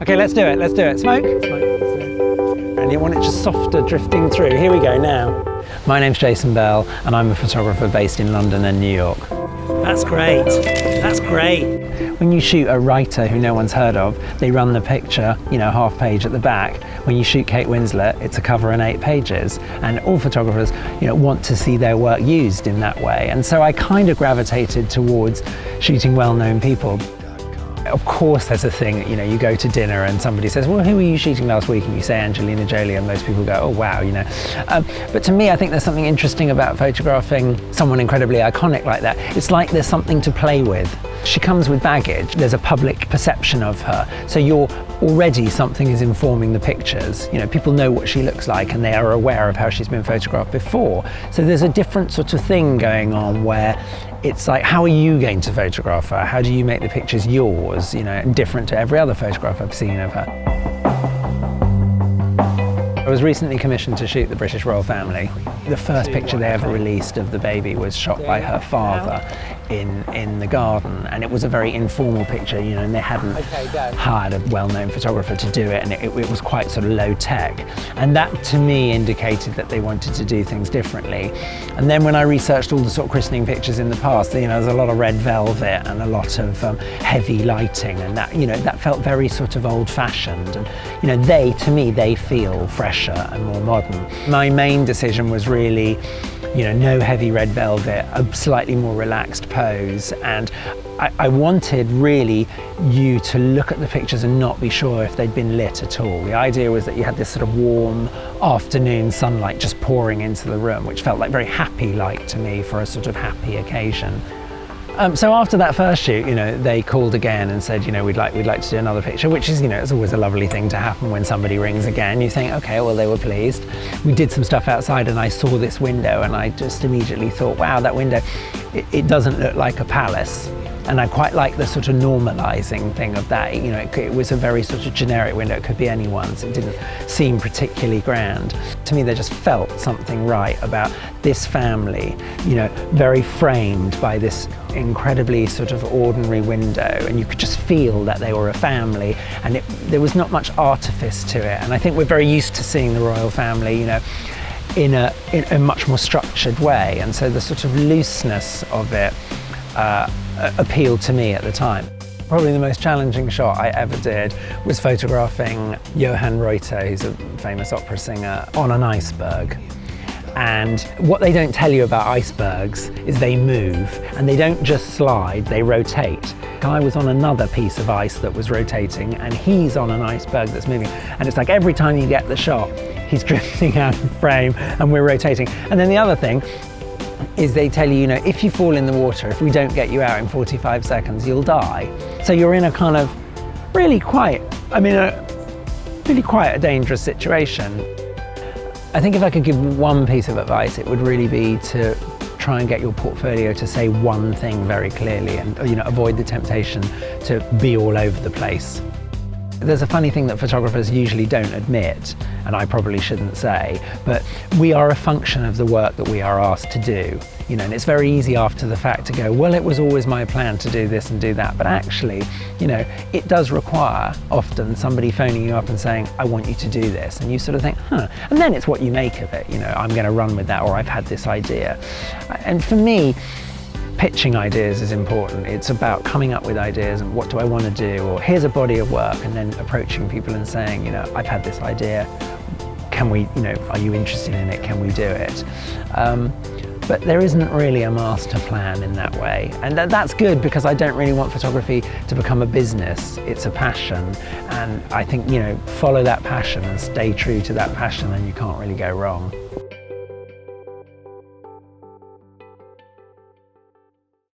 Okay, let's do it, let's do it. Smoke. And you want it just softer drifting through. Here we go now. My name's Jason Bell and I'm a photographer based in London and New York. That's great, that's great. When you shoot a writer who no one's heard of, they run the picture, half page at the back. When you shoot Kate Winslet, it's a cover and 8 pages. And all photographers, want to see their work used in that way. And so I kind of gravitated towards shooting well-known people. Of course there's a thing, you go to dinner and somebody says, well, who were you shooting last week? And you say Angelina Jolie and most people go, oh wow, But to me, I think there's something interesting about photographing someone incredibly iconic like that. It's like there's something to play with. She comes with baggage. There's a public perception of her. So already something is informing the pictures. People know what she looks like and they are aware of how she's been photographed before. So there's a different sort of thing going on where it's like, how are you going to photograph her? How do you make the pictures yours, different to every other photograph I've seen of her? I was recently commissioned to shoot the British royal family. The first picture they ever released of the baby was shot by her father in the garden, and it was a very informal picture, and they hadn't hired a well-known photographer to do it, and it was quite sort of low tech. And that to me indicated that they wanted to do things differently. And then when I researched all the sort of christening pictures in the past, there's a lot of red velvet and a lot of heavy lighting, and that felt very sort of old-fashioned. And to me, they feel fresher and more modern. My main decision was really, no heavy red velvet, a slightly more relaxed pose, and I wanted really you to look at the pictures and not be sure if they'd been lit at all. The idea was that you had this sort of warm afternoon sunlight just pouring into the room, which felt like very happy light to me for a sort of happy occasion. So after that first shoot, they called again and said, we'd like to do another picture, which is, it's always a lovely thing to happen when somebody rings again. You think, okay, well, they were pleased. We did some stuff outside and I saw this window and I just immediately thought, wow, that window, it doesn't look like a palace. And I quite like the sort of normalizing thing of that. It was a very sort of generic window. It could be anyone's. It didn't seem particularly grand. To me, there just felt something right about this family, very framed by this incredibly sort of ordinary window, and you could just feel that they were a family, and there was not much artifice to it. And I think we're very used to seeing the royal family, in a much more structured way, and so the sort of looseness of it appealed to me at the time. Probably the most challenging shot I ever did was photographing Johann Reuter, who's a famous opera singer, on an iceberg. And what they don't tell you about icebergs is they move, and they don't just slide, they rotate. I was on another piece of ice that was rotating, and he's on an iceberg that's moving. And it's like every time you get the shot, he's drifting out of frame and we're rotating. And then the other thing is they tell you, if you fall in the water, if we don't get you out in 45 seconds, you'll die. So you're in a kind of really quite a dangerous situation. I think if I could give one piece of advice, it would really be to try and get your portfolio to say one thing very clearly, and avoid the temptation to be all over the place. There's a funny thing that photographers usually don't admit, and I probably shouldn't say, but we are a function of the work that we are asked to do. And it's very easy after the fact to go, well, it was always my plan to do this and do that. But actually, it does require often somebody phoning you up and saying, I want you to do this. And you sort of think, huh. And then it's what you make of it. I'm going to run with that, or I've had this idea. And for me, pitching ideas is important. It's about coming up with ideas and what do I want to do, or here's a body of work, and then approaching people and saying, I've had this idea. Can we, are you interested in it? Can we do it? But there isn't really a master plan in that way. And that's good, because I don't really want photography to become a business. It's a passion. And I think, follow that passion and stay true to that passion, and you can't really go wrong.